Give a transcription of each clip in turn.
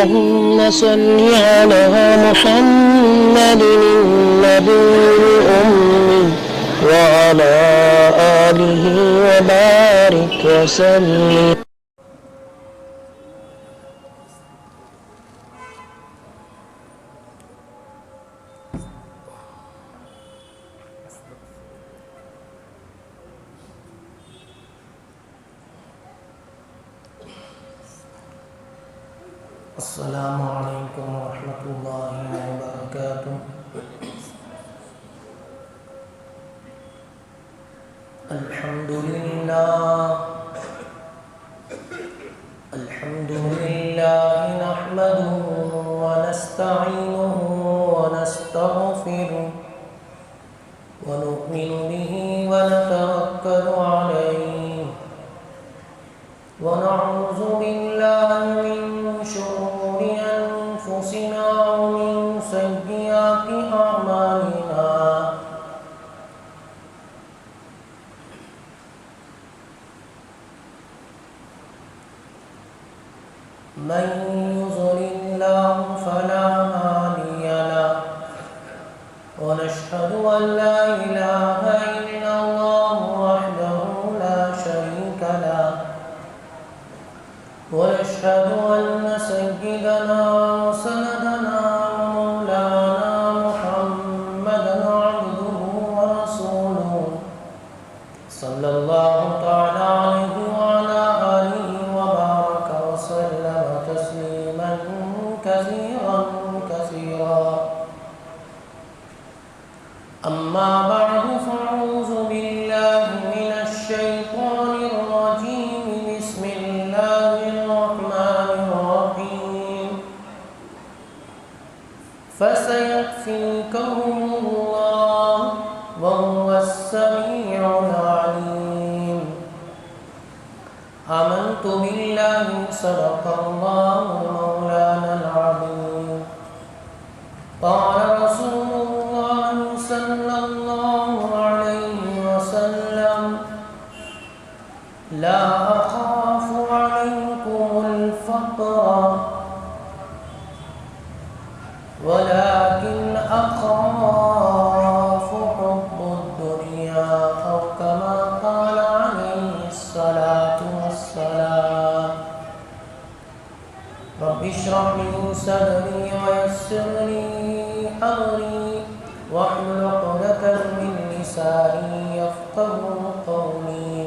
اللهم صل على محمد النبي الأمي وعلى آله وبارك وسلم. السلام علیکم ورحمۃ اللہ وبرکاتہ. الحمد للہ نحمده ونستعینه ونستغفره ونؤمن به ونتوکل علیہ ونعوذ باللہ من شرور أنفسنا ومن سيئات أعمالنا. من يضلل الله فلا هادي له ونشهد أن لا إله إلا الله وحده لا شريك له ونشهد أن سيدنا وسندنا ومولانا محمدا عبده ورسوله صلى الله تعالى عليه وعلى آله وبارك وسلم تسليما كثيرا كثيرا. أما بعد فأعوذ بالله من الشيطان الرجيم. بسم الله الرحمن الرحيم. فسيكفيكهم الله وهو السميع العليم. آمنت بالله صدق الله مولانا العظيم. قال رسول الله صلى الله عليه وسلم لا أخاف عليكم الفقر ولكن أخاف حب الدنيا أو كما قال عليه الصلاة والسلام. رب اشرح لي صدري ويسر لي أمري واحلل عقدة من لساني يفقهوا قولي.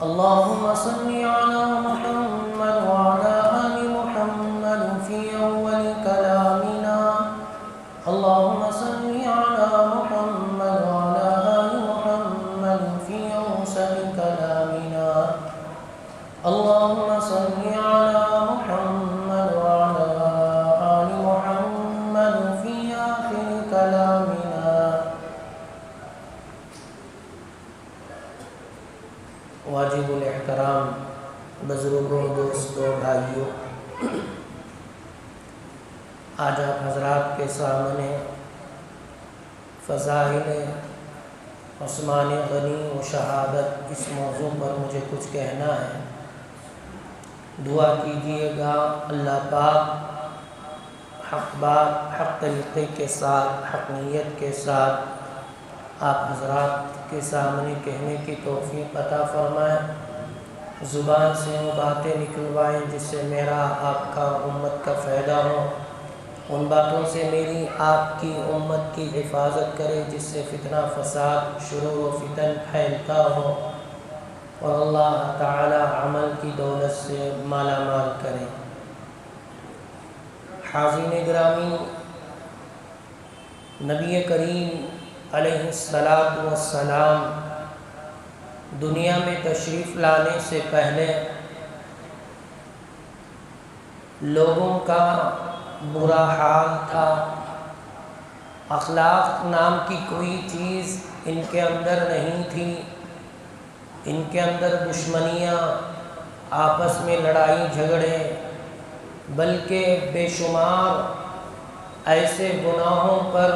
اللهم صل على محمد وعلى آل محمد في أول كلامنا. اللهم صل على محمد وعلى آل محمد في أوسط كلامنا. اللهم صل على محمد وعلى آل محمد في آخر كلامنا. واجب الاحترام بزرگوں، دوستوں، بھائیوں، آج آپ حضرات کے سامنے فضائل عثمان غنی و شہادت اس موضوع پر مجھے کچھ کہنا ہے. دعا کیجئے گا اللہ پاک حق بات، حق طریقے کے ساتھ، حق نیت کے ساتھ آپ حضرات کے سامنے کہنے کی توفیق عطا فرمائے. زبان سے وہ باتیں نکلوائیں جس سے میرا، آپ کا، امت کا فائدہ ہو. ان باتوں سے میری، آپ کی، امت کی حفاظت کرے جس سے فتنہ فساد، شرور و فتن پھیلتا ہو. اور اللہ تعالی عمل کی دولت سے مالا مال کرے. حاضرین گرامی، نبی کریم علیہ السلام دنیا میں تشریف لانے سے پہلے لوگوں کا برا حال تھا. اخلاق نام کی کوئی چیز ان کے اندر نہیں تھی. ان کے اندر دشمنیاں، آپس میں لڑائی جھگڑے، بلکہ بے شمار ایسے گناہوں پر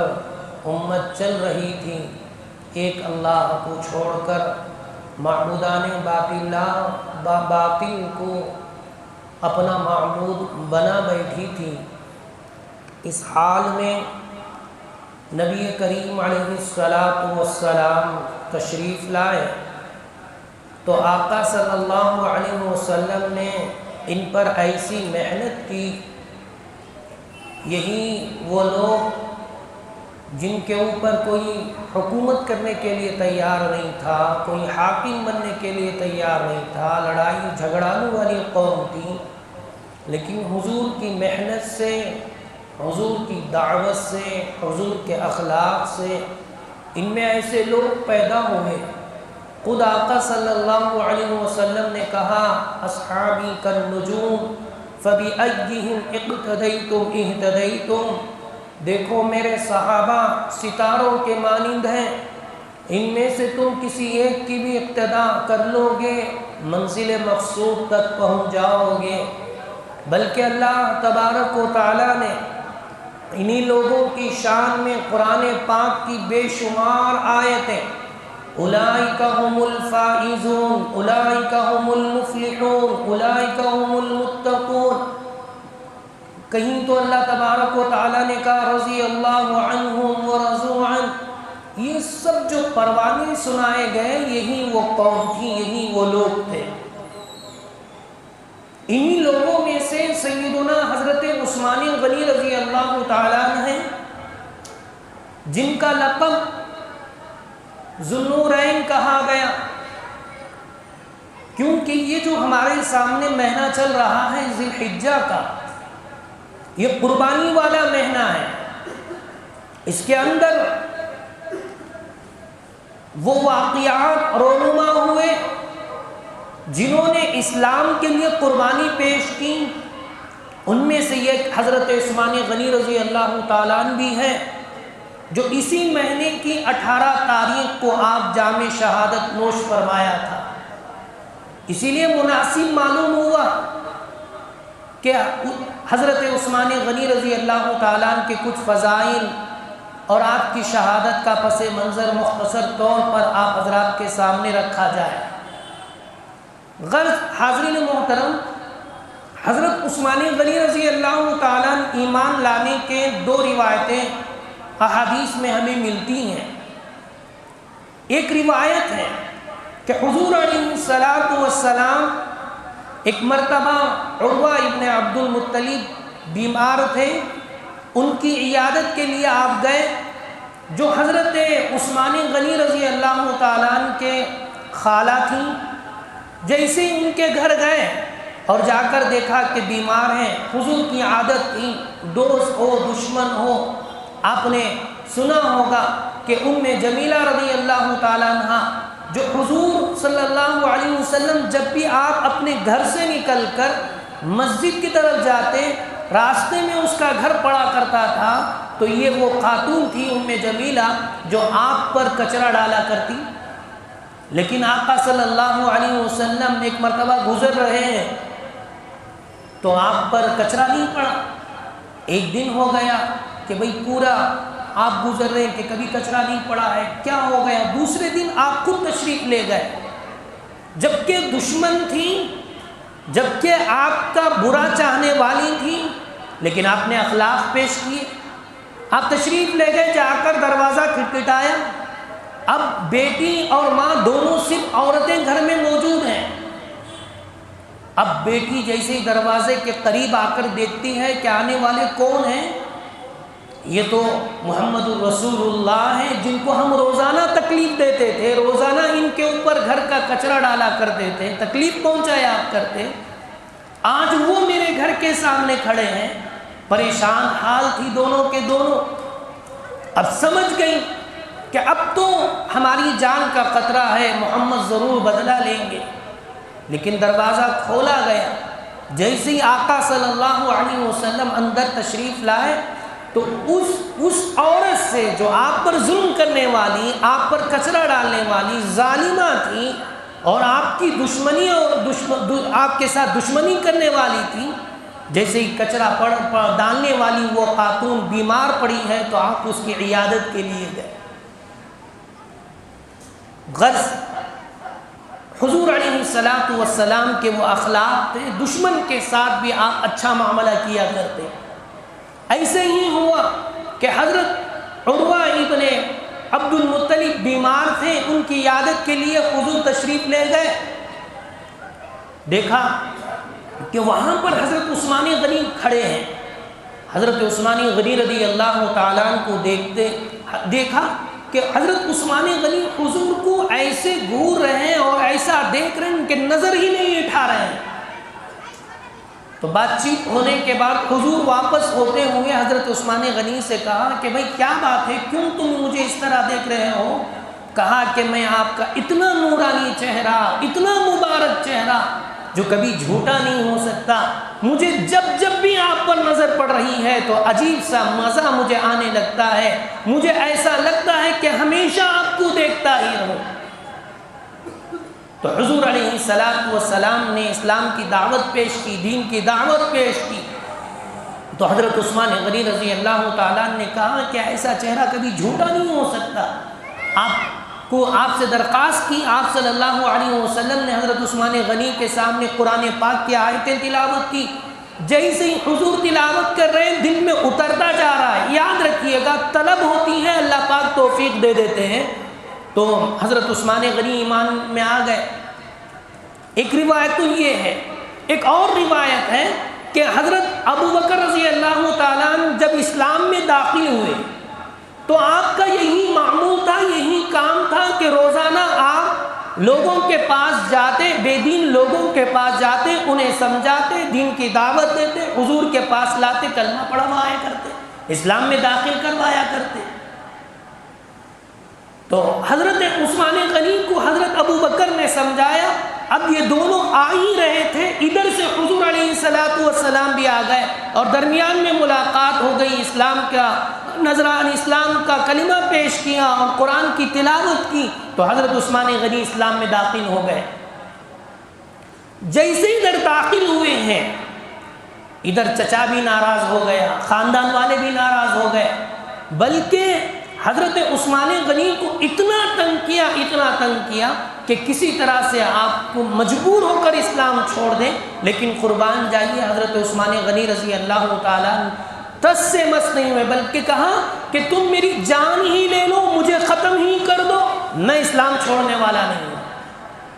امت چل رہی تھی. ایک اللہ کو چھوڑ کر معبودان باطل کو اپنا معبود بنا بیٹھی تھی، اس حال میں نبی کریم علیہ السلام تشریف لائے تو آقا صلی اللہ علیہ وسلم نے ان پر ایسی محنت کی. یہی وہ لوگ جن کے اوپر کوئی حکومت کرنے کے لیے تیار نہیں تھا، کوئی حاکم بننے کے لیے تیار نہیں تھا، لڑائی جھگڑانے والی قوم تھی، لیکن حضور کی محنت سے، حضور کی دعوت سے، حضور کے اخلاق سے ان میں ایسے لوگ پیدا ہوئے. خود آقا صلی اللہ علیہ وسلم نے کہا اصحابی کالنجوم فبأیہم اقتدیتم اہتدیتم، دیکھو میرے صحابہ ستاروں کے مانند ہیں، ان میں سے تم کسی ایک کی بھی اقتداء کر لو گے منزل مقصود تک پہنچ جاؤ گے. بلکہ اللہ تبارک و تعالیٰ نے انہی لوگوں کی شان میں قرآن پاک کی بے شمار آیتیں اولئک هم الفائزون، اولئک هم المفلحون، اولئک هم المتقون، کہیں تو اللہ تبارک و تعالیٰ نے کہا رضی اللہ عنہم ورضوا عنہ. یہ سب جو پروانے سنائے گئے یہی وہ قوم تھی، یہی وہ لوگ تھے. انہی لوگوں میں سے سیدنا حضرت عثمان غنی رضی اللہ تعالیٰ عنہ ہیں، جن کا لقب ذوالنورین کہا گیا، کیونکہ یہ جو ہمارے سامنے مہینہ چل رہا ہے ذی الحجہ کا، یہ قربانی والا مہینہ ہے. اس کے اندر وہ واقعات رونما ہوئے جنہوں نے اسلام کے لیے قربانی پیش کی. ان میں سے یہ حضرت عثمان غنی رضی اللہ تعالیٰ عنہ بھی ہے، جو اسی مہینے کی 18 تاریخ کو آپ جام شہادت نوش فرمایا تھا. اسی لیے مناسب معلوم ہوا کہ حضرت عثمان غنی رضی اللہ تعالیٰ عنہ کے کچھ فضائل اور آپ کی شہادت کا پس منظر مختصر طور پر آپ حضرات کے سامنے رکھا جائے. غرض حاضرین محترم، حضرت عثمان غنی رضی اللہ تعالیٰ عنہ ایمان لانے کے 2 روایتیں احادیث میں ہمیں ملتی ہیں. ایک روایت ہے کہ حضور علیہ السلام ایک مرتبہ عروہ ابن عبد المطلب بیمار تھے، ان کی عیادت کے لیے آپ گئے، جو حضرت عثمان غنی رضی اللہ تعالیٰ عنہ کے خالہ تھیں. جیسے ہی ان کے گھر گئے اور جا کر دیکھا کہ بیمار ہیں، حضور کی عادت تھی دوست ہو دشمن ہو، آپ نے سنا ہوگا کہ جمیلہ رضی اللہ تعالیٰ عنہ جو حضور صلی اللہ علیہ وسلم جب بھی آپ اپنے گھر سے نکل کر مسجد کی طرف جاتے راستے میں اس کا گھر پڑا کرتا تھا، تو یہ وہ خاتون تھی جمیلہ جو آپ پر کچرا ڈالا کرتی. لیکن آقا صلی اللہ علیہ وسلم ایک مرتبہ گزر رہے ہیں تو آپ پر کچرا نہیں پڑا. ایک دن ہو گیا کہ بھئی پورا آپ گزر رہے ہیں کہ کبھی کچرا نہیں پڑا ہے، کیا ہو گیا؟ دوسرے دن آپ خود تشریف لے گئے، جبکہ دشمن تھی، جبکہ آپ کا برا چاہنے والی تھی، لیکن آپ نے اخلاق پیش کیے. آپ تشریف لے گئے، جا کر دروازہ کھٹکھٹایا. اب بیٹی اور ماں دونوں صرف عورتیں گھر میں موجود ہیں. اب بیٹی جیسے ہی دروازے کے قریب آ کر دیکھتی ہے کہ آنے والے کون ہیں، یہ تو محمد الرسول اللہ ہیں جن کو ہم روزانہ تکلیف دیتے تھے، روزانہ ان کے اوپر گھر کا کچرا ڈالا کرتے تھے، تکلیف پہنچایا کرتے. آج وہ میرے گھر کے سامنے کھڑے ہیں. پریشان حال تھی دونوں کے دونوں. اب سمجھ گئی کہ اب تو ہماری جان کا خطرہ ہے، محمد ضرور بدلہ لیں گے. لیکن دروازہ کھولا گیا. جیسے ہی آقا صلی اللہ علیہ وسلم اندر تشریف لائے تو اس عورت سے جو آپ پر ظلم کرنے والی، آپ پر کچرا ڈالنے والی ظالمہ تھی اور آپ کی دشمنی اور آپ کے ساتھ دشمنی کرنے والی تھی، جیسے ہی کچرا ڈالنے والی وہ خاتون بیمار پڑی ہے تو آپ اس کی عیادت کے لیے گئے. غرض حضور علیہ الصلاۃ والسلام کے وہ اخلاق تھے، دشمن کے ساتھ بھی آپ اچھا معاملہ کیا کرتے۔ ایسے ہی ہوا کہ حضرت عروہ ابن عبد المطلب بیمار تھے، ان کی عیادت کے لیے حضور تشریف لے گئے۔ دیکھا کہ وہاں پر حضرت عثمان غنی کھڑے ہیں۔ حضرت عثمان غنی رضی اللہ تعالیٰ عنہ کو دیکھا کہ حضرت عثمان غنی حضور کو ایسے گھور رہے ہیں اور ایسا دیکھ رہے ہیں کہ نظر ہی نہیں اٹھا رہے ہیں۔ تو بات چیت ہونے کے بعد حضور واپس ہوتے ہوئے حضرت عثمان غنی سے کہا کہ بھائی کیا بات ہے، کیوں تم مجھے اس طرح دیکھ رہے ہو؟ کہا کہ میں آپ کا اتنا نورانی چہرہ، اتنا مبارک چہرہ جو کبھی جھوٹا نہیں ہو سکتا، مجھے جب جب بھی آپ پر نظر پڑ رہی ہے تو عجیب سا مزہ مجھے آنے لگتا ہے، مجھے ایسا لگتا ہے کہ ہمیشہ آپ کو دیکھتا ہی رہوں۔ تو حضور علیہ السلام نے اسلام کی دعوت پیش کی، دین کی دعوت پیش کی، تو حضرت عثمان غنی رضی اللہ تعالیٰ نے کہا کہ ایسا چہرہ کبھی جھوٹا نہیں ہو سکتا۔ آپ سے درخواست کی، آپ صلی اللہ علیہ وسلم نے حضرت عثمان غنی کے سامنے قرآن پاک کی آیتیں تلاوت کی۔ جیسے ہی حضور تلاوت کر رہے ہیں دل میں اترتا جا رہا ہے۔ یاد رکھیے گا طلب ہوتی ہے، اللہ پاک توفیق دے دیتے ہیں۔ تو حضرت عثمان غنی ایمان میں آ گئے۔ ایک روایت تو یہ ہے، ایک اور روایت ہے کہ حضرت ابو بکر رضی اللہ تعالیٰ عنہ جب اسلام میں داخل ہوئے تو آپ کا یہی معمول تھا، یہی کام تھا کہ روزانہ آپ لوگوں کے پاس جاتے، بے دین لوگوں کے پاس جاتے، انہیں سمجھاتے، دین کی دعوت دیتے، حضور کے پاس لاتے، کلمہ پڑھوایا کرتے، اسلام میں داخل کروایا کرتے۔ تو حضرت عثمان غنی کو حضرت ابو بکر نے سمجھایا۔ اب یہ دونوں آ ہی رہے تھے، ادھر سے حضور علیہ السلام بھی آ گئے اور درمیان میں ملاقات ہو گئی، اسلام کا نذران، اسلام کا کلمہ پیش کیا اور قرآن کی تلاوت کی، تو حضرت عثمان غنی اسلام میں داخل ہو گئے۔ جیسے ادھر داخل ہوئے ہیں ادھر چچا بھی ناراض ہو گیا، خاندان والے بھی ناراض ہو گئے، بلکہ حضرت عثمان غنی کو اتنا تنگ کیا کہ کسی طرح سے آپ کو مجبور ہو کر اسلام چھوڑ دیں۔ لیکن قربان جائیے حضرت عثمان غنی رضی اللہ تعالیٰ تس سے مس نہیں ہوئے، بلکہ کہا کہ تم میری جان ہی لے لو، مجھے ختم ہی کر دو، میں اسلام چھوڑنے والا نہیں ہوں۔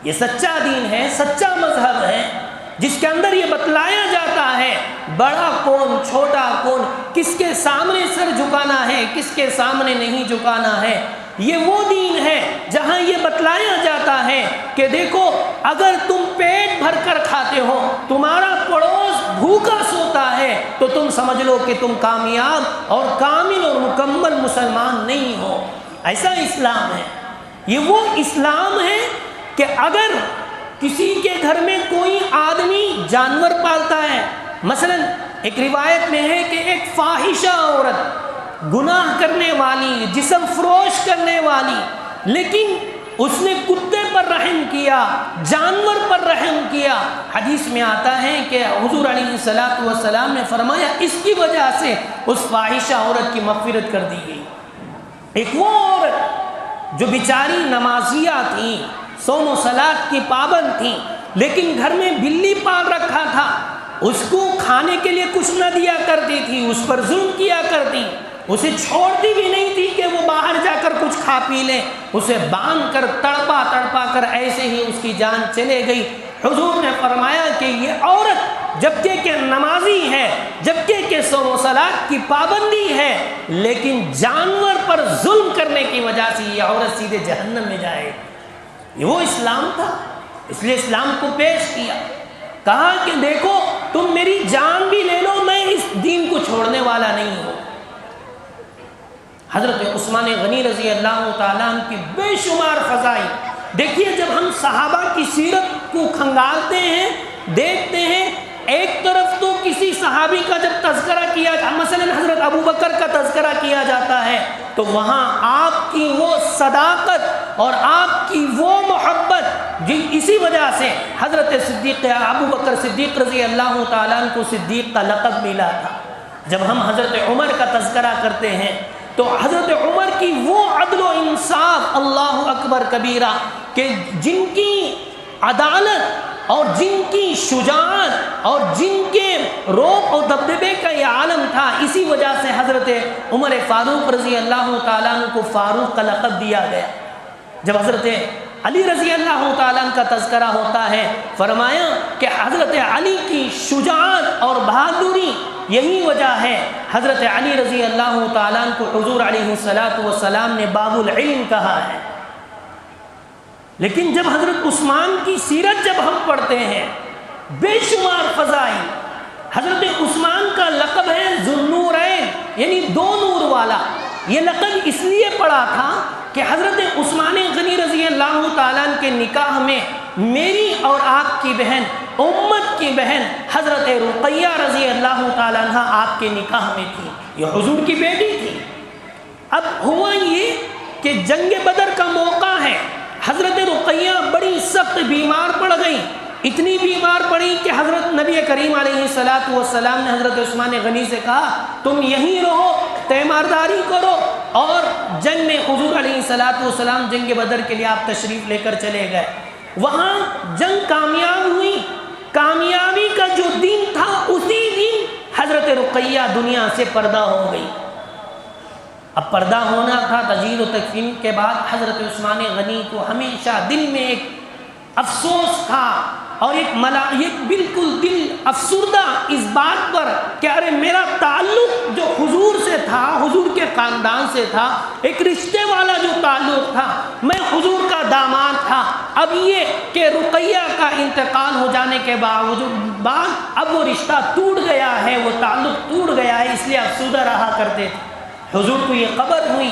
یہ سچا دین ہے، سچا مذہب ہے، جس کے اندر یہ بتلایا جاتا ہے بڑا کون چھوٹا کون، کس کے سامنے سر جھکانا ہے، کس کے سامنے نہیں جھکانا ہے۔ یہ وہ دین ہے جہاں یہ بتلایا جاتا ہے کہ دیکھو اگر تم پیٹ بھر کر کھاتے ہو، تمہارا پڑوس بھوکا سوتا ہے، تو تم سمجھ لو کہ تم کامیاب اور کامل اور مکمل مسلمان نہیں ہو۔ ایسا اسلام ہے۔ یہ وہ اسلام ہے کہ اگر کسی کے گھر میں کوئی آدمی جانور پالتا ہے، مثلا ایک روایت میں ہے کہ ایک فاحشہ عورت، گناہ کرنے والی، جسم فروش کرنے والی، لیکن اس نے کتے پر رحم کیا، جانور پر رحم کیا، حدیث میں آتا ہے کہ حضور علیہ السلام نے فرمایا اس کی وجہ سے اس فاحشہ عورت کی مغفرت کر دی گئی۔ ایک وہ عورت جو بیچاری نمازیہ تھی، صوم و صلاۃ کی پابند تھی، لیکن گھر میں بلی پال رکھا تھا، اس کو کھانے کے لیے کچھ نہ دیا کرتی تھی، اس پر ظلم کیا کرتی، اسے چھوڑتی بھی نہیں تھی کہ وہ باہر جا کر کچھ کھا پی لے، اسے باندھ کر تڑپا کر ایسے ہی اس کی جان چلے گئی۔ حضور نے فرمایا کہ یہ عورت جبکہ کہ نمازی ہے، جبکہ کہ صوم و صلاۃ کی پابندی ہے، لیکن جانور پر ظلم کرنے کی وجہ سے یہ عورت سیدھے جہنم میں جائے۔ یہ وہ اسلام تھا، اس لیے اسلام کو پیش کیا، کہا کہ دیکھو تم میری جان بھی لے لو، میں اس دین کو چھوڑنے والا نہیں ہوں۔ حضرت عثمان غنی رضی اللہ تعالیٰ عنہ کی بے شمار فضائل دیکھیے، جب ہم صحابہ کی سیرت کو کھنگالتے ہیں، دیکھتے ہیں، ایک طرف تو کسی صحابی کا جب تذکرہ کیا جاتا، مثلا حضرت ابو بکر کا تذکرہ کیا جاتا ہے، تو وہاں آپ کی وہ صداقت اور آپ کی وہ محبت، اسی وجہ سے حضرت صدیق ابو بکر صدیق رضی اللہ تعالیٰ عنہ کو صدیق کا لقب ملا تھا۔ جب ہم حضرت عمر کا تذکرہ کرتے ہیں تو حضرت عمر کی وہ عدل و انصاف، اللہ اکبر کبیرہ، کہ جن کی عدالت اور جن کی شجاعت اور جن کے روب اور دبدبے کا یہ عالم تھا، اسی وجہ سے حضرت عمر فاروق رضی اللہ تعالیٰ عنہ کو فاروق کا لقب دیا گیا۔ جب حضرت علی رضی اللہ تعالیٰ عنہ کا تذکرہ ہوتا ہے، فرمایا کہ حضرت علی کی شجاعت اور بہادری یہی وجہ ہے، حضرت علی رضی اللہ تعالیٰ عنہ کو حضور علیہ السلام نے باب العلم کہا ہے۔ لیکن جب حضرت عثمان کی سیرت جب ہم پڑھتے ہیں، بے شمار فضائل، حضرت عثمان کا لقب ہے ذو النورین، یعنی دو نور والا۔ یہ لقب اس لیے پڑا تھا کہ حضرت عثمان غنی رضی اللہ تعالیٰ عنہ کے نکاح میں میری اور آپ کی بہن، امت کی بہن حضرت رقیہ رضی اللہ تعالیٰ عنہ آپ کے نکاح میں تھی، یہ حضور کی بیٹی تھی۔ اب ہوا یہ کہ جنگ بدر کا موقع ہے، حضرت رقیہ بڑی سخت بیمار پڑ گئی، اتنی بیمار پڑی کہ حضرت نبی کریم علیہ السلام نے حضرت عثمان غنی سے کہا تم یہیں رہو، تیمارداری کرو، اور جنگ میں حضور علیہ السلام جنگ بدر کے لیے آپ تشریف لے کر چلے گئے۔ وہاں جنگ کامیاب ہوئی، کامیابی کا جو دن تھا اسی دن حضرت رقیہ دنیا سے پردہ ہو گئی۔ اب پردہ ہونا تھا، تجہیز و تکفین کے بعد حضرت عثمان غنی کو ہمیشہ دل میں ایک افسوس تھا اور ایک بالکل دل افسردہ اس بات پر کہ ارے میرا تعلق جو حضور سے تھا، حضور کے خاندان سے تھا، ایک رشتے والا جو تعلق تھا، میں حضور کا داماد تھا، اب یہ کہ رقیہ کا انتقال ہو جانے کے بعد اب وہ رشتہ ٹوٹ گیا ہے، وہ تعلق ٹوٹ گیا ہے، اس لیے افسردہ رہا کرتے تھے۔ حضور کو یہ خبر ہوئی،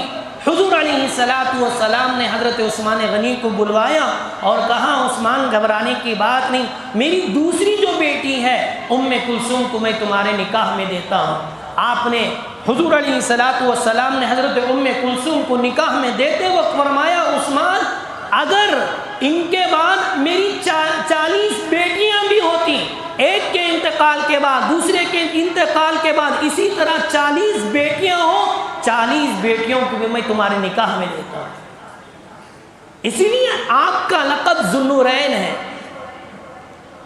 حضور علیہ السلام نے حضرت عثمان غنی کو بلوایا اور کہا عثمان گھبرانے کی بات نہیں، میری دوسری جو بیٹی ہے ام کلثوم کو میں تمہارے نکاح میں دیتا ہوں۔ آپ نے حضور علیہ السلام نے حضرت ام کلثوم کو نکاح میں دیتے وقت فرمایا عثمان اگر ان کے بعد میری 40 بیٹیاں بھی ہوتی، ایک کے انتقال کے بعد دوسرے کے انتقال کے بعد اسی طرح 40 بیٹیاں ہوں، 40 بیٹیوں کو بھی میں تمہارے نکاح میں دیتا ہوں۔ اسی لیے آپ کا لقب ذو النورین ہے۔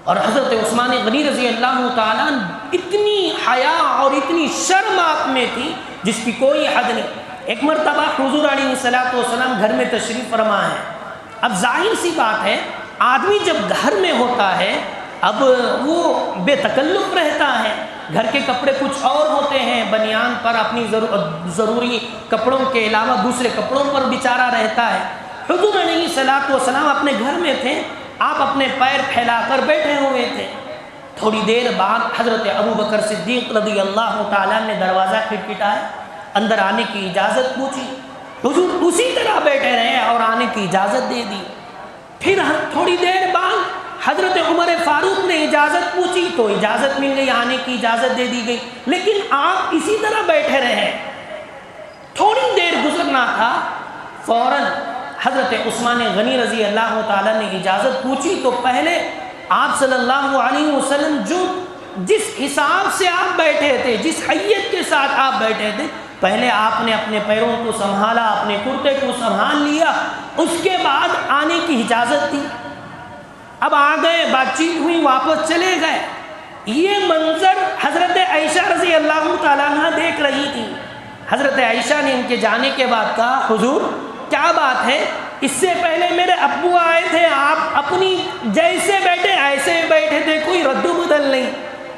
اور حضرت عثمان غنی رضی اللہ تعالیٰ اتنی حیا اور اتنی شرم آپ میں تھی جس کی کوئی حد نہیں۔ ایک مرتبہ حضور علیہ السلام گھر میں تشریف فرما ہے۔ اب ظاہر سی بات ہے، آدمی جب گھر میں ہوتا ہے اب وہ بے تکلف رہتا ہے، گھر کے کپڑے کچھ اور ہوتے ہیں، بنیان پر اپنی ضروری کپڑوں کے علاوہ دوسرے کپڑوں پر بیچارہ رہتا ہے۔ حضور علیہ السلام اپنے گھر میں تھے، آپ اپنے پیر پھیلا کر بیٹھے ہوئے تھے۔ تھوڑی دیر بعد حضرت ابوبکر صدیق رضی اللہ تعالیٰ نے دروازہ کھٹکھٹایا، اندر آنے کی اجازت پوچھی، حضور اسی طرح بیٹھے رہے اور آنے کی اجازت دے دی۔ پھر تھوڑی دیر بعد حضرت عمر فاروق نے اجازت پوچھی تو اجازت مل گئی، آنے کی اجازت دے دی گئی، لیکن آپ اسی طرح بیٹھے رہے۔ تھوڑی دیر گزرنا تھا، فوراً حضرت عثمان غنی رضی اللہ تعالیٰ نے اجازت پوچھی تو پہلے آپ صلی اللہ علیہ وسلم جس حساب سے آپ بیٹھے تھے، جس حیت کے ساتھ آپ بیٹھے تھے، پہلے آپ نے اپنے پیروں کو سنبھالا، اپنے کرتے کو سنبھال لیا، اس کے بعد آنے کی اجازت دی۔ اب آ گئے، بات چیت ہوئی، واپس چلے گئے۔ یہ منظر حضرت عائشہ رضی اللہ تعالیٰ عنہ دیکھ رہی تھی۔ حضرت عائشہ نے ان کے جانے کے بعد کہا حضور کیا بات ہے، اس سے پہلے میرے ابو آئے تھے، آپ اپنی جیسے بیٹھے ایسے بیٹھے تھے، کوئی رد و بدل نہیں۔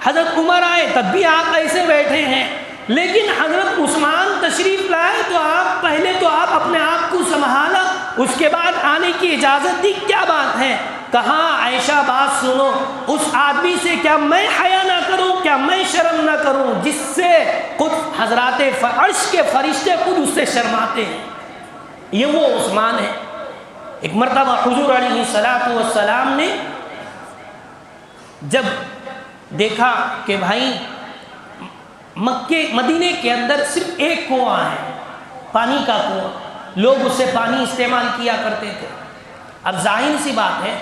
حضرت عمر آئے تب بھی آپ ایسے بیٹھے ہیں، لیکن حضرت عثمان تشریف لائے تو آپ پہلے تو آپ اپنے آپ کو سنبھالا، اس کے بعد آنے کی اجازت دی، کیا بات ہے؟ کہا عائشہ بات سنو، اس آدمی سے کیا میں حیا نہ کروں، کیا میں شرم نہ کروں جس سے خود حضرات عرش کے فرشتے خود اس سے شرماتے ہیں؟ یہ وہ عثمان ہے۔ ایک مرتبہ حضور علیہ السلام نے جب دیکھا کہ بھائی مدینے کے اندر صرف ایک کنواں ہے، پانی کا کنواں، لوگ اس سے پانی استعمال کیا کرتے تھے۔ اب ظاہر سی بات ہے،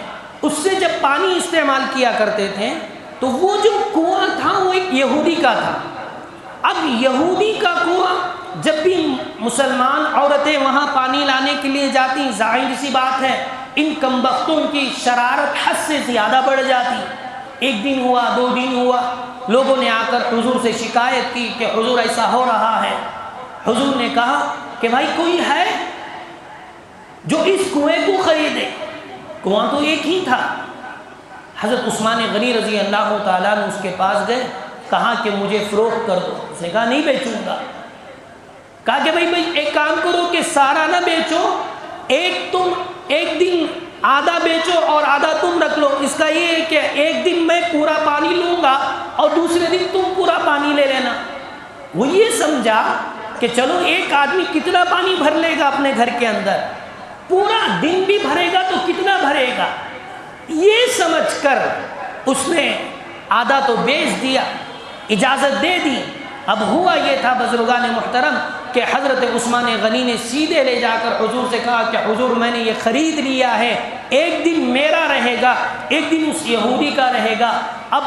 اس سے جب پانی استعمال کیا کرتے تھے تو وہ جو کنواں تھا وہ ایک یہودی کا تھا۔ اب یہودی کا کنواں جب بھی مسلمان عورتیں وہاں پانی لانے کے لیے جاتی، ظاہر سی بات ہے ان کمبختوں کی شرارت حد سے زیادہ بڑھ جاتی. ایک دن ہوا، 2 دن ہوا، لوگوں نے آ کر حضور سے شکایت کی کہ حضور ایسا ہو رہا ہے. حضور نے کہا کہ بھائی کوئی ہے جو اس کنویں کو خریدے؟ کنواں تو ایک ہی تھا. حضرت عثمان غنی رضی اللہ تعالیٰ نے اس کے پاس گئے، کہا کہ مجھے فروخت کر دو. اس نے کہا نہیں بیچوں گا. کہا کہ بھائی ایک کام کرو کہ سارا نہ بیچو، ایک دن آدھا بیچو اور آدھا تم رکھ لو. اس کا یہ ہے کہ ایک دن میں پورا پانی لوں گا اور دوسرے دن تم پورا پانی لے لینا. وہ یہ سمجھا کہ چلو ایک آدمی کتنا پانی بھر لے گا اپنے گھر کے اندر، پورا دن بھی بھرے گا تو کتنا بھرے گا. یہ سمجھ کر اس نے آدھا تو بیچ دیا، اجازت دے دی. اب ہوا یہ تھا بزرگان محترم کہ حضرت عثمان غنی نے سیدھے لے جا کر حضور سے کہا کہ حضور میں نے یہ خرید لیا ہے، ایک دن میرا رہے گا، ایک دن اس یہودی کا رہے گا. اب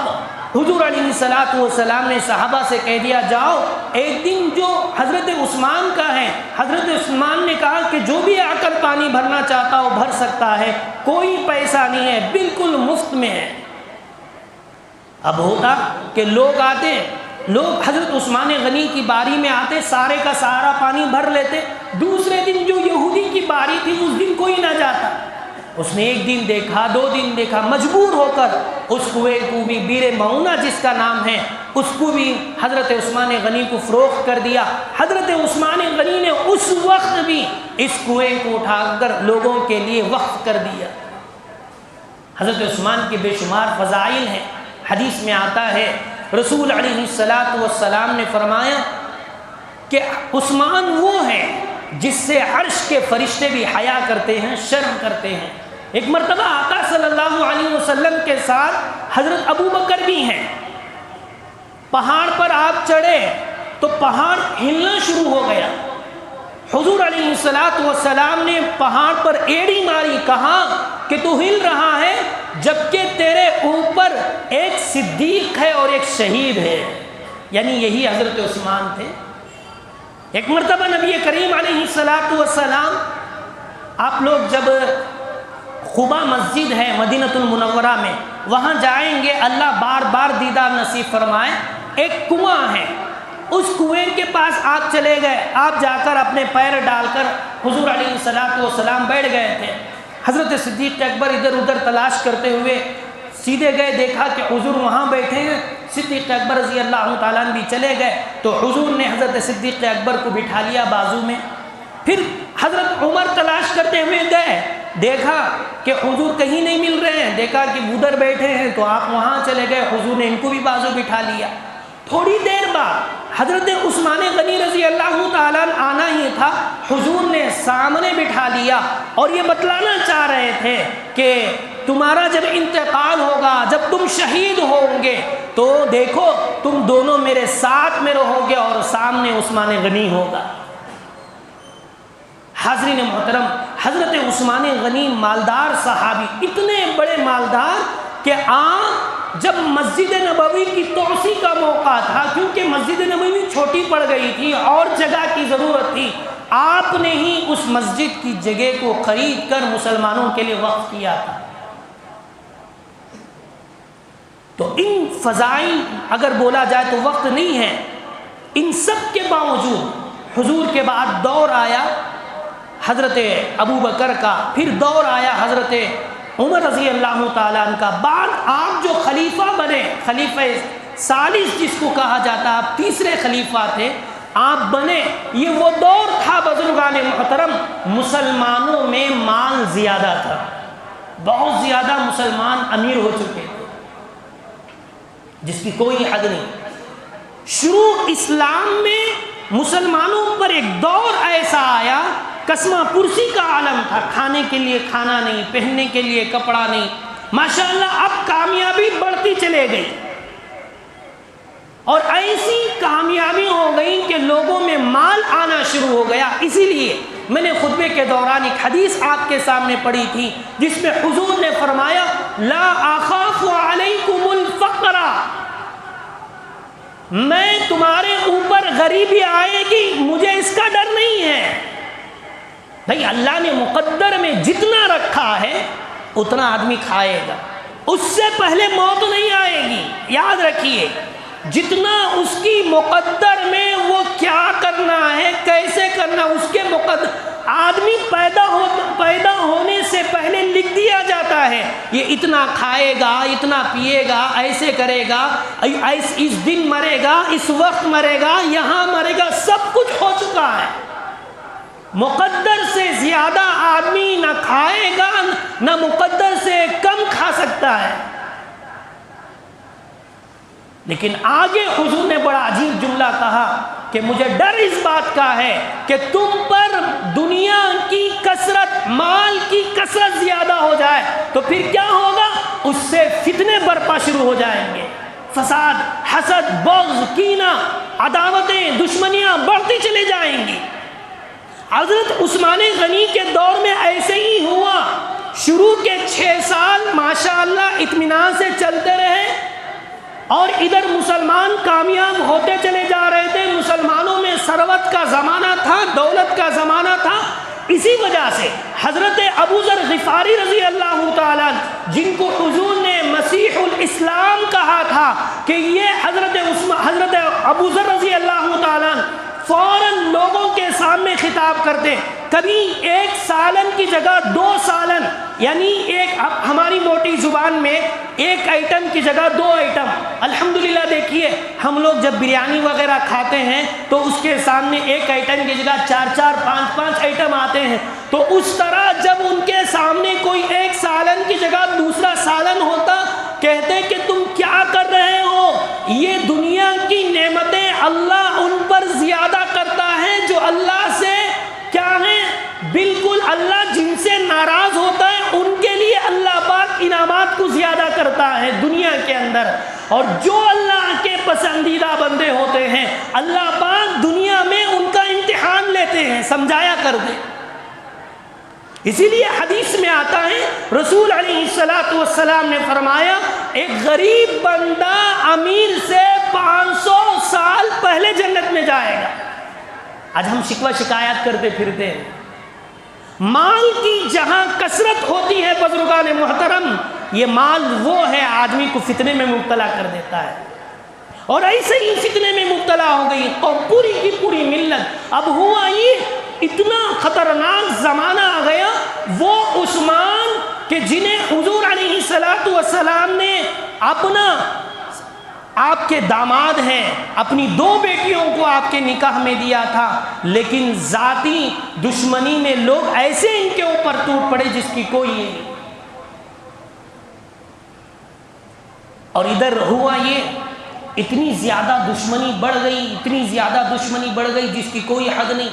حضور علیہ السلام نے صحابہ سے کہہ دیا جاؤ، ایک دن جو حضرت عثمان کا ہے. حضرت عثمان نے کہا کہ جو بھی آ کر پانی بھرنا چاہتا ہو بھر سکتا ہے، کوئی پیسہ نہیں ہے، بالکل مفت میں ہے. اب ہوتا کہ لوگ حضرت عثمان غنی کی باری میں آتے، سارے کا سارا پانی بھر لیتے. دوسرے دن جو یہودی کی باری تھی اس دن کوئی نہ جاتا. اس نے ایک دن دیکھا، 2 دن دیکھا، مجبور ہو کر اس کنویں کو بھی، بیر معونہ جس کا نام ہے، اس کو بھی حضرت عثمان غنی کو فروخت کر دیا. حضرت عثمان غنی نے اس وقت بھی اس کنویں کو اٹھا کر لوگوں کے لیے وقف کر دیا. حضرت عثمان کے بے شمار فضائل ہیں. حدیث میں آتا ہے رسول علیہ السلام نے فرمایا کہ عثمان وہ ہے جس سے عرش کے فرشتے بھی حیا کرتے ہیں، شرم کرتے ہیں. ایک مرتبہ آقا صلی اللہ علیہ وسلم کے ساتھ حضرت ابو بکر بھی ہیں. پہاڑ پر آپ چڑھے تو پہاڑ ہلنا شروع ہو گیا. حضور علیہ السلام نے پہاڑ پر ایڑی ماری، کہا کہ تو ہل رہا ہے جبکہ تیرے اوپر ایک صدیق ہے اور ایک شہید ہے. یعنی یہی حضرت عثمان تھے. ایک مرتبہ نبی کریم علیہ السلام، آپ لوگ جب قباء مسجد ہے مدینہ المنورہ میں، وہاں جائیں گے، اللہ بار بار دیدار نصیب فرمائے. ایک کنواں ہے، اس کنویں کے پاس آپ چلے گئے، آپ جا کر اپنے پیر ڈال کر حضور علیہ السلام بیٹھ گئے تھے. حضرت صدیق اکبر ادھر ادھر تلاش کرتے ہوئے سیدھے گئے، دیکھا کہ حضور وہاں بیٹھے ہیں. صدیق اکبر رضی اللہ تعالیٰ عنہ بھی چلے گئے تو حضور نے حضرت صدیق اکبر کو بٹھا لیا بازو میں. پھر حضرت عمر تلاش کرتے ہوئے گئے، دیکھا کہ حضور کہیں نہیں مل رہے ہیں، دیکھا کہ ادھر بیٹھے ہیں تو آپ وہاں چلے گئے، حضور نے ان کو بھی بازو بٹھا لیا. تھوڑی دیر بعد حضرت عثمان غنی رضی اللہ تعالیٰ عنہ آنا ہی تھا، حضور نے سامنے بٹھا لیا اور یہ بتلانا چاہ رہے تھے کہ تمہارا جب انتقال ہوگا، جب تم شہید ہوں گے تو دیکھو تم دونوں میرے ساتھ میں رہو گے اور سامنے عثمان غنی ہوگا. حاضرین محترم، حضرت عثمان غنی مالدار صحابی، اتنے بڑے مالدار کہ آپ جب مسجد نبوی کی توسیع کا موقع تھا، کیونکہ مسجد نبوی چھوٹی پڑ گئی تھی اور جگہ کی ضرورت تھی، آپ نے ہی اس مسجد کی جگہ کو خرید کر مسلمانوں کے لیے وقف کیا تھا. تو ان فضائل اگر بولا جائے تو وقت نہیں ہے. ان سب کے باوجود حضور کے بعد دور آیا حضرت ابو بکر کا، پھر دور آیا حضرت عمر رضی اللہ تعالیٰ عنہ کا. بعد آپ جو خلیفہ بنے، خلیفہ ثالث جس کو کہا جاتا، آپ تیسرے خلیفہ تھے، آپ بنے. یہ وہ دور تھا بزرگان محترم، مسلمانوں میں مال زیادہ تھا، بہت زیادہ مسلمان امیر ہو چکے تھے جس کی کوئی حد نہیں. شروع اسلام میں مسلمانوں پر ایک دور ایسا آیا، کسمہ پرسی کا عالم تھا، کھانے کے لیے کھانا نہیں، پہننے کے لیے کپڑا نہیں. ماشاءاللہ اب کامیابی بڑھتی چلے گئی اور ایسی کامیابی ہو گئی کہ لوگوں میں مال آنا شروع ہو گیا. اسی لیے میں نے خطبے کے دوران ایک حدیث آپ کے سامنے پڑھی تھی جس میں حضور نے فرمایا لا اخاف علیکم الفقر، میں تمہارے اوپر غریبی آئے گی، مجھے اس کا ڈر نہیں ہے. بھائی اللہ نے مقدر میں جتنا رکھا ہے اتنا آدمی کھائے گا، اس سے پہلے موت نہیں آئے گی. یاد رکھیے جتنا اس کی مقدر میں وہ کیا کرنا ہے کیسے کرنا اس کے مقدر آدمی پیدا ہونے سے پہلے لکھ دیا جاتا ہے، یہ اتنا کھائے گا، اتنا پیے گا، ایسے کرے گا، اس دن مرے گا، اس وقت مرے گا، یہاں مرے گا، سب کچھ ہو چکا ہے. مقدر سے زیادہ آدمی نہ کھائے گا نہ مقدر سے کم کھا سکتا ہے. لیکن آگے حضور نے بڑا عجیب جملہ کہا کہ مجھے ڈر اس بات کا ہے کہ تم پر دنیا کی کثرت، مال کی کثرت زیادہ ہو جائے تو پھر کیا ہوگا؟ اس سے فتنے برپا شروع ہو جائیں گے، فساد، حسد، بغض، کینہ، عداوتیں، دشمنیاں بڑھتی چلے جائیں گی. حضرت عثمان غنی کے دور میں ایسے ہی ہوا. شروع کے 6 سال ماشاءاللہ اطمینان سے چلتے رہے اور ادھر مسلمان کامیاب ہوتے چلے جا رہے تھے. مسلمانوں میں ثروت کا زمانہ تھا، دولت کا زمانہ تھا. اسی وجہ سے حضرت ابو ذر غفاری رضی اللہ تعالیٰ جن کو حضور نے مسیح الاسلام کہا تھا کہ یہ حضرت ابو ذر رضی اللہ تعالیٰ فوراً لوگوں کے سامنے خطاب کرتے، کبھی 1 سالن کی جگہ 2 سالن، یعنی ہماری موٹی زبان میں 1 آئٹم کی جگہ 2 آئٹم. الحمدللہ دیکھیے ہم لوگ جب بریانی وغیرہ کھاتے ہیں تو اس کے سامنے 1 آئٹم کی جگہ 4 5 آئٹم آتے ہیں. تو اس طرح جب ان کے سامنے کوئی 1 سالن کی جگہ دوسرا سالن ہوتا، کہتے کہ تم کیا کر رہے ہو؟ یہ دنیا کی نعمتیں اللہ ان پر زیادہ کرتا ہے جو اللہ سے کیا ہے، بالکل اللہ جن سے ناراض ہوتا ہے ان کے لیے اللہ پاک انعامات کو زیادہ کرتا ہے دنیا کے اندر. اور جو اللہ کے پسندیدہ بندے ہوتے ہیں اللہ پاک دنیا میں ان کا امتحان لیتے ہیں. سمجھایا کر دے. اسی لیے حدیث میں آتا ہے رسول علیہ السلام نے فرمایا ایک غریب بندہ امیر سے 500 سال پہلے جنت میں جائے گا. آج ہم شکوہ شکایات کرتے پھرتے ہیں. مال کی جہاں کثرت ہوتی ہے بزرگان محترم، یہ مال وہ ہے آدمی کو فتنے میں مبتلا کر دیتا ہے. اور ایسے ہی فتنے میں مبتلا ہو گئی قوم پوری کی پوری ملت. اب ہوا یہ اتنا خطرناک زمانہ آ گیا، وہ عثمان کہ جنہیں حضور علیہ السلام نے اپنا، آپ کے داماد ہیں، اپنی 2 بیٹیوں کو آپ کے نکاح میں دیا تھا، لیکن ذاتی دشمنی میں لوگ ایسے ان کے اوپر ٹوٹ پڑے جس کی کوئی نہیں. اور ادھر ہوا یہ اتنی زیادہ دشمنی بڑھ گئی، اتنی زیادہ دشمنی بڑھ گئی جس کی کوئی حد نہیں،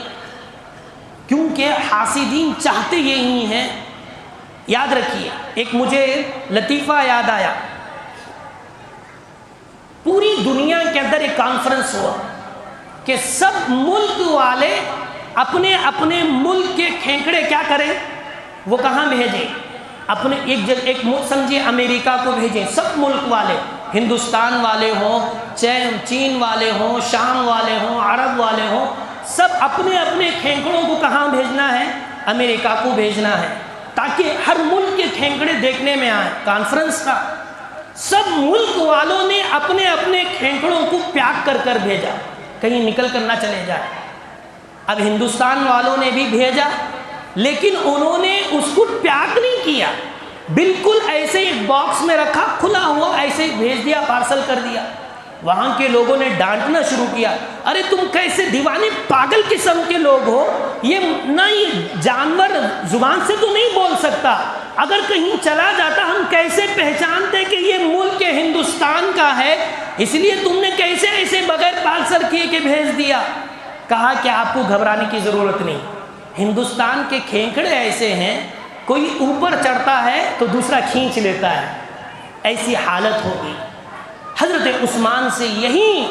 کیونکہ حاسدین چاہتے یہی ہیں. یاد رکھیے ایک مجھے لطیفہ یاد آیا. پوری دنیا کے اندر ایک کانفرنس ہوا کہ سب ملک والے اپنے اپنے ملک کے کھینکڑے کیا کریں، وہ کہاں بھیجیں؟ اپنے ایک ملک سمجھے امریکہ کو بھیجیں. سب ملک والے، ہندوستان والے ہوں، چین والے ہوں، شام والے ہوں، عرب والے ہوں، سب اپنے اپنے کھینکڑوں کو کہاں بھیجنا ہے؟ امریکہ کو بھیجنا ہے، تاکہ ہر ملک کے کھینکڑے دیکھنے میں آئیں. کانفرنس تھا، سب ملک والوں نے اپنے اپنے کھینکڑوں کو پیک کر کر بھیجا، کہیں نکل کر نہ چلے جائے. اب ہندوستان والوں نے بھی بھیجا، لیکن انہوں نے اس کو پیک نہیں کیا، بالکل ایسے ایک باکس میں رکھا کھلا ہوا، ایسے بھیج دیا، پارسل کر دیا. وہاں کے لوگوں نے ڈانٹنا شروع کیا، ارے تم کیسے دیوانے پاگل قسم کے لوگ ہو، یہ نہ یہ جانور زبان سے تو نہیں بول سکتا، اگر کہیں چلا جاتا ہم کیسے پہچانتے کہ یہ ملک ہندوستان کا ہے، اس لیے تم نے کیسے ایسے بغیر پارسل کیے کہ بھیج دیا. کہا کہ آپ کو گھبرانے کی ضرورت نہیں، ہندوستان کے کھینکڑے ایسے ہیں، کوئی اوپر چڑھتا ہے تو دوسرا کھینچ لیتا ہے، ایسی حالت ہوگی. حضرت عثمان سے یہی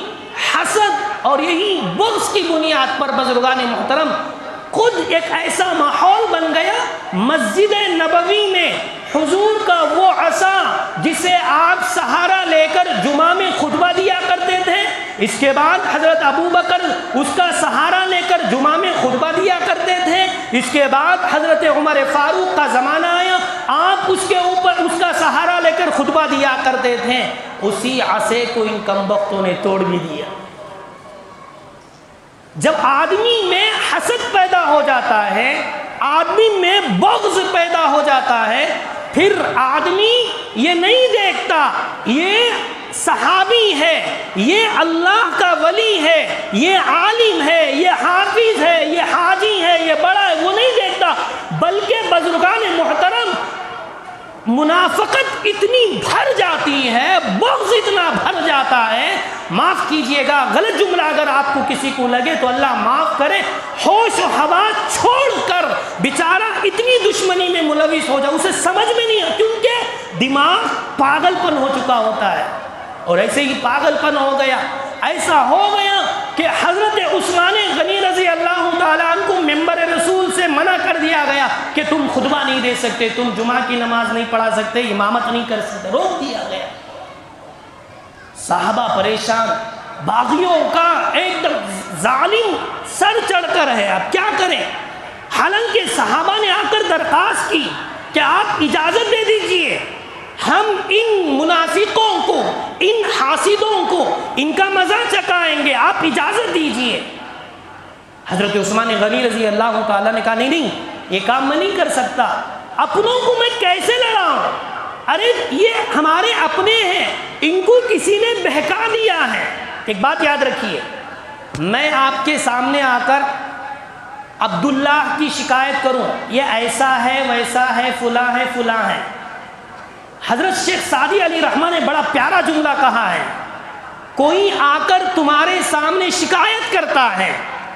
حسد اور یہی بغض کی بنیاد پر بزرگان محترم خود ایک ایسا ماحول بن گیا. مسجد نبوی میں حضور کا وہ عصا جسے آپ سہارا لے کر جمعہ میں خطبہ دیا کرتے تھے، اس کے بعد حضرت ابو بکر اس کا سہارا لے کر جمعہ میں خطبہ دیا کرتے تھے. اس کے بعد حضرت عمر فاروق کا زمانہ آیا, آپ اس کے اوپر اس کا سہارا لے کر خطبہ دیا کرتے تھے. اسی عصے کو ان کمبختوں نے توڑ بھی دیا. جب آدمی میں حسد پیدا ہو جاتا ہے, آدمی میں بغض پیدا ہو جاتا ہے, پھر آدمی یہ نہیں دیکھتا یہ صحابی ہے, یہ اللہ کا ولی ہے, یہ عالم ہے, یہ حافظ ہے, یہ حاجی ہے, یہ بڑا ہے, وہ نہیں دیکھتا, بلکہ بزرگان محترم منافقت اتنی بھر جاتی ہے, بغض اتنا بھر جاتا ہے. معاف کیجئے گا, غلط جملہ اگر آپ کو کسی کو لگے تو اللہ معاف کرے, ہوش و حواس چھوڑ کر بیچارہ اتنی دشمنی میں ملوث ہو جائے, اسے سمجھ میں نہیں, کیونکہ دماغ پاگل پن ہو چکا ہوتا ہے. اور ایسے ہی پاگل پن ہو گیا, ایسا ہو گیا کہ حضرت عثمان غنی رضی اللہ تعالیٰ عنہ کو ممبر رسول سے منع کر دیا گیا کہ تم خطبہ نہیں دے سکتے, تم جمعہ کی نماز نہیں پڑھا سکتے, امامت نہیں کر سکتے, روک دیا گیا. صحابہ پریشان, باغیوں کا ایک دم ظالم سر چڑھ کر ہے, اب کیا کریں. حالانکہ صحابہ نے آ کر درخواست کی کہ آپ اجازت دے دیجئے, ہم ان منافقوں کو, ان حاسدوں کو, ان کا مزہ چکائیں گے, آپ اجازت دیجئے. حضرت عثمان غنی رضی اللہ تعالیٰ نے کہا نہیں, یہ کام میں نہیں کر سکتا, اپنوں کو میں کیسے لڑاؤں, ارے یہ ہمارے اپنے ہیں, ان کو کسی نے بہکا دیا ہے. ایک بات یاد رکھیے, میں آپ کے سامنے آ کر عبداللہ کی شکایت کروں, یہ ایسا ہے, ویسا ہے, فلاں ہے, فلاں ہے. حضرت شیخ سعدی علی رحمہ نے بڑا پیارا جملہ کہا ہے, کوئی آ کر تمہارے سامنے شکایت کرتا ہے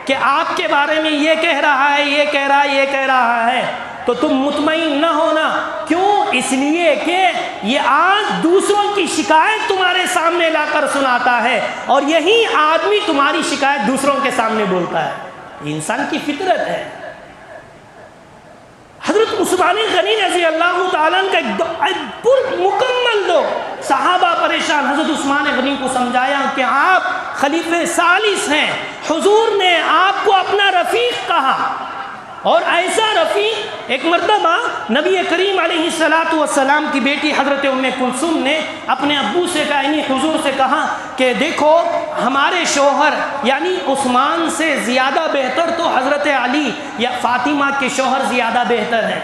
کہ آپ کے بارے میں یہ کہہ رہا ہے, یہ کہہ رہا ہے, یہ کہہ رہا ہے, تو تم مطمئن نہ ہونا. کیوں؟ اس لیے کہ یہ آج دوسروں کی شکایت تمہارے سامنے لا کر سناتا ہے, اور یہی آدمی تمہاری شکایت دوسروں کے سامنے بولتا ہے. یہ انسان کی فطرت ہے. حضرت عثمان غنی رضی اللہ تعالیٰ کا ایک مکمل دو صحابہ پریشان. حضرت عثمان غنی کو سمجھایا کہ آپ خلیفہ ثالث ہیں, حضور نے آپ کو اپنا رفیق کہا, اور ایسا رفیق. ایک مرتبہ نبی کریم علیہ السلام کی بیٹی حضرت ام کلثوم نے اپنے ابو سے کہا, یعنی حضور سے کہا کہ دیکھو ہمارے شوہر یعنی عثمان سے زیادہ بہتر تو حضرت علی یا فاطمہ کے شوہر زیادہ بہتر ہیں.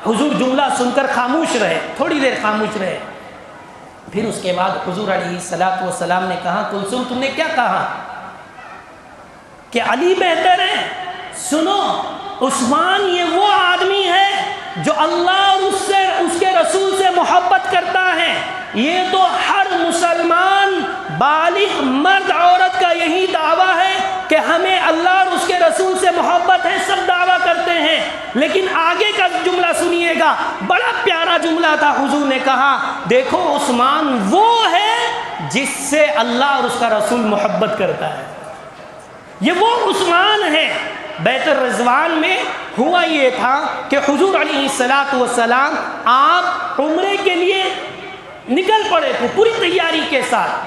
حضور جملہ سن کر خاموش رہے, تھوڑی دیر خاموش رہے. پھر اس کے بعد حضور علیہ السلام نے کہا, کلثوم تم نے کیا کہا کہ علی بہتر ہے؟ سنو, عثمان یہ وہ آدمی ہے جو اللہ اور اس کے رسول سے محبت کرتا ہے. یہ تو ہر مسلمان بالغ مرد عورت کا یہی دعویٰ ہے کہ ہمیں اللہ اور اس کے رسول سے محبت ہے, سب دعویٰ کرتے ہیں. لیکن آگے کا جملہ سنیے گا, بڑا پیارا جملہ تھا. حضور نے کہا دیکھو عثمان وہ ہے جس سے اللہ اور اس کا رسول محبت کرتا ہے, یہ وہ عثمان ہے. بیت الرضوان میں ہوا یہ تھا کہ حضور علیہ السلام آپ عمرے کے لیے نکل پڑے تھے پوری تیاری کے ساتھ.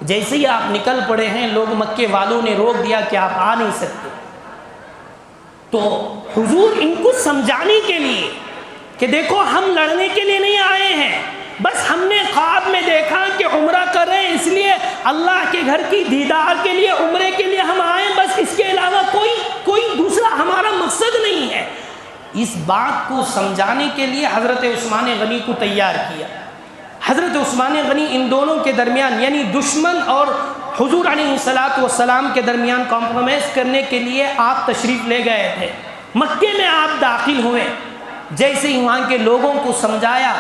جیسے ہی آپ نکل پڑے ہیں, لوگ مکے والوں نے روک دیا کہ آپ آ نہیں سکتے. تو حضور ان کو سمجھانے کے لیے کہ دیکھو ہم لڑنے کے لیے نہیں آئے ہیں, بس ہم نے خواب میں دیکھا کہ عمرہ کر رہے ہیں, اس لیے اللہ کے گھر کی دیدار کے لیے, عمرے کے لیے ہم آئے, بس اس کے علاوہ کوئی دوسرا ہمارا مقصد نہیں ہے. اس بات کو سمجھانے کے لیے حضرت عثمان غنی کو تیار کیا. حضرت عثمان غنی ان دونوں کے درمیان یعنی دشمن اور حضور علیہ السلام کے درمیان کمپرومائز کرنے کے لیے آپ تشریف لے گئے تھے. مکے میں آپ داخل ہوئے, جیسے ہی وہاں کے لوگوں کو سمجھایا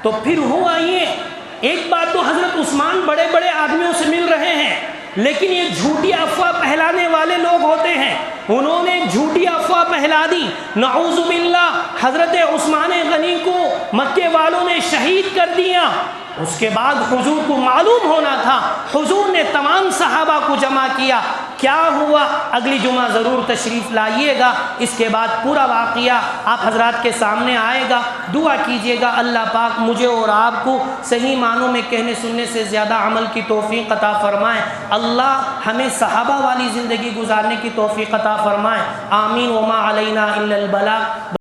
تو پھر ہوا یہ. ایک بات تو حضرت عثمان بڑے بڑے آدمیوں سے مل رہے ہیں, لیکن یہ جھوٹی افواہ پھیلانے والے لوگ ہوتے ہیں, انہوں نے جھوٹی افواہ پھیلا دی. نعوذ باللہ, حضرت عثمان غنی کو مکے والوں نے شہید شہید کر دیا۔ اس کے بعد حضور کو معلوم ہونا تھا، حضور نے تمام صحابہ کو جمع کیا۔ کیا ہوا اگلی جمعہ ضرور تشریف لائیے گا، اس کے بعد پورا واقعہ آپ حضرات کے سامنے آئے گا۔ دعا کیجیے گا اللہ پاک مجھے اور آپ کو صحیح معنوں میں کہنے سننے سے زیادہ عمل کی توفیق عطا فرمائے۔ اللہ ہمیں صحابہ والی زندگی گزارنے کی توفیق عطا فرمائے۔ آمین۔ وما علینا الا البلاغ۔